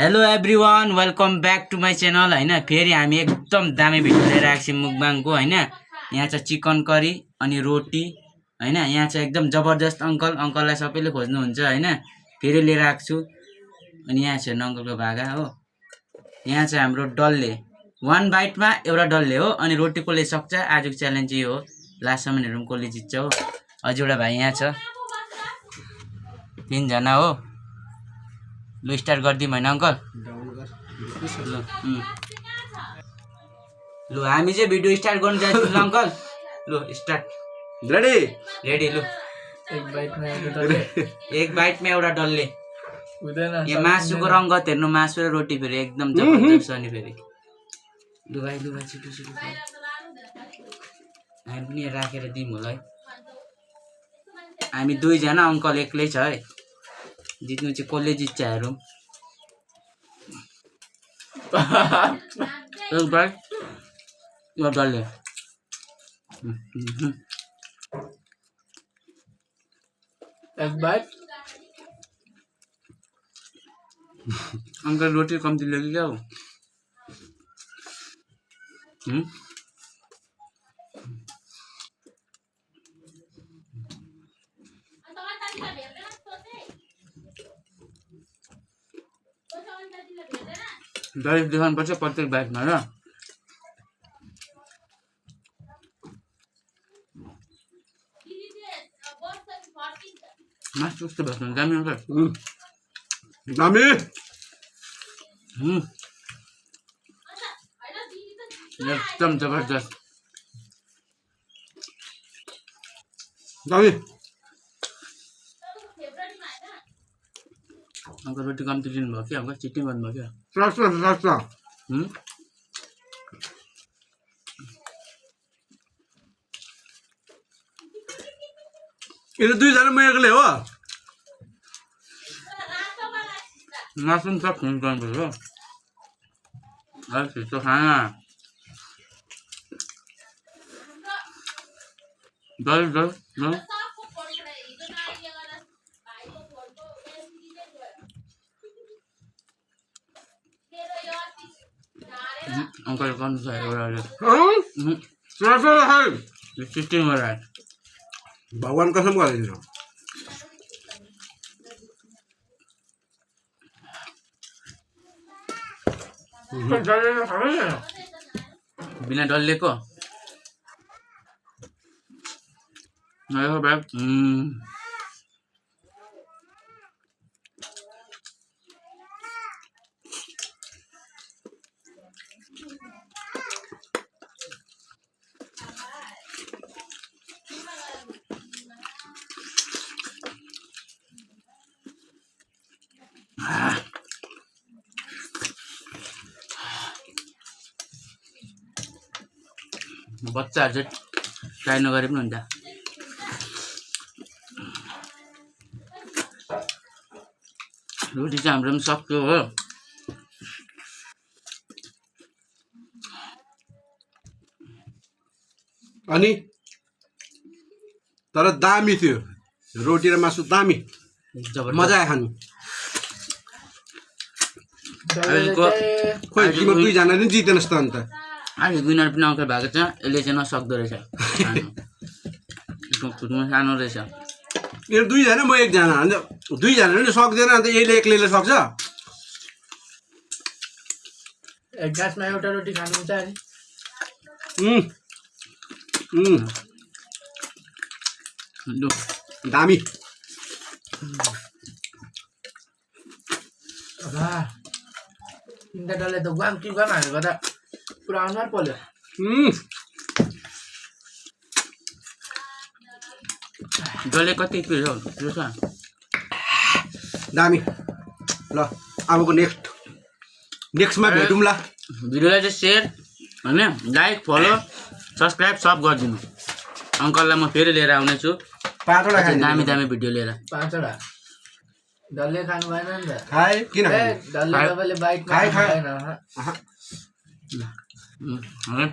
Hello everyone, welcome back to my channel हैन। फेरि हामी एकदम दामी भिडियो लिएर आएको छौँ मुकबाङको हैन। यहाँ चाहिँ चिकन करी अनि रोटी हैन। यहाँ चाहिँ एकदम जबरदस्त अङ्कललाई सबैले खोज्नुहुन्छ हैन। फेरि लिएर आएको छु अनि यहाँ चाहिँ अङ्कलको भागा हो। यहाँ चाहिँ हाम्रो डल्ले 1 बाइटमा एउटा डल्ले हो अनि रोटी कसले सक्छ। आजको च्यालेन्ज यो हो, लास्टसम्म हेरौँ कसले जित्छ हो। अझै एउटा भाइ यहाँ छ, 3 जना हो। लु स्टार्ट गरिदिउँ हैन अङ्कल। लु हामी चाहिँ भिडियो स्टार्ट गर्नु जान्छौँ ल अङ्कल। लु स्टार्ट। रेडी लु। एक बाइटमा एउटा डल्ले। यहाँ मासुको रङ्गत हेर्नु, मासु र रोटी फेरि एकदम जबरजस्त छ नि फेरि। लु भाइ छिटो छिटो। हामी पनि राखेर दिउँ होला है। हामी 2 जना, अङ्कल एक्लै छ है। जित्नु चाहिँ कसले जित्छ हेरौँ। एक बाइट यो डल्ले। एक बाइट। अंकल रोटी कम्ती लगी क्या हो? डाइरेक्ट देखाउनु पर्छ प्रत्येक बाइटमा र। मासु कस्तो भएको छ? दामी अङ्कल। दामी एकदम जबरदस्त दामी। अङ्कल रोटी कम्ती दिनुभयो कि अङ्कल? चिटिङ गर्नुभयो सस्ता ये 2 जना म एक्लै हो। मासु पनि सब खुन गर्नुपर्छ। छिटो खाना जल अङ्कल गर्नु छ एउटा चिटिङ गरेर। भगवान कसम गरिदिनु। बिना डल्लेको बच्चाहरू चाहिँ ट्राई नगरे पनि हुन्छ। रोटी चाहिँ हाम्रो पनि सक्यो हो। अनि तर दामी थियो रोटी र मासु, दामी मजा आयो खानु। खोइ तिम्रो 2 जनाले नि जितेनस् त अन्त। आज विनर पनि अङ्कल भएको छ। यसले चाहिँ नसक्दो रहेछ, खुदमा सानो रहेछ। यो 2 जना म 1 जना, अन्त 2 जनाले नि सक्दैन, अन्त यसले एक्लैले सक्छ। एक गाँसमा एउटा रोटी खानुहुन्छ नि। लु दामी। तिनवटा डल्ले त गुवाम हालेको त पुरा अनुहार पोल्यो। डल्ले कति पिरो हो? दामी। ल अबको नेक्स्टमा भेटौँला। भिडियोलाई चाहिँ सेयर होइन, लाइक, फलो, सब्सक्राइब सब गरिदिनु। अङ्कललाई म फेरि लिएर आउनेछु 5वटा दामी दामी भिडियो लिएर। 5वटा डल्ले खानु भएन नि त। खाए किन डल्ले तपाईँले बाइट खाएन।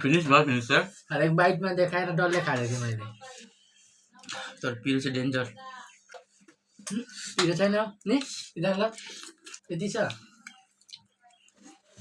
फिनिस भयो फिनिस सर। हरेक बाइटमा देखाएर डल्ले खाएको थिएँ मैले। तर पिरो चाहिँ डेन्जर। पिरो छैन नि? यति छ।